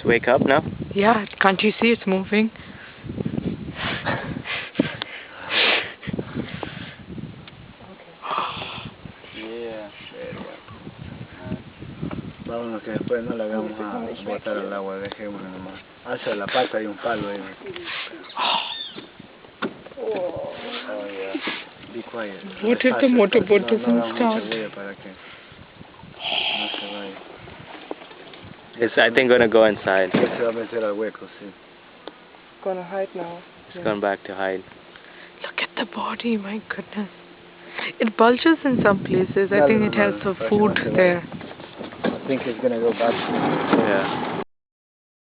Just wake up now? Yeah, can't you see it's moving? Yeah. Vámonos que después no le hagamos a botar al agua, dejémoslo nomás. Alza la pata y un palo ahí. Oh yeah. Be quiet. What if the motorboat doesn't start? Para que no se vaya. It's, I think, gonna go inside. Se va a meter al hueco, sí. Gonna hide now. It's gone back to hide. Look at the body, my goodness. It bulges in some places. I think it has some food there. I think it's gonna go back. Yeah.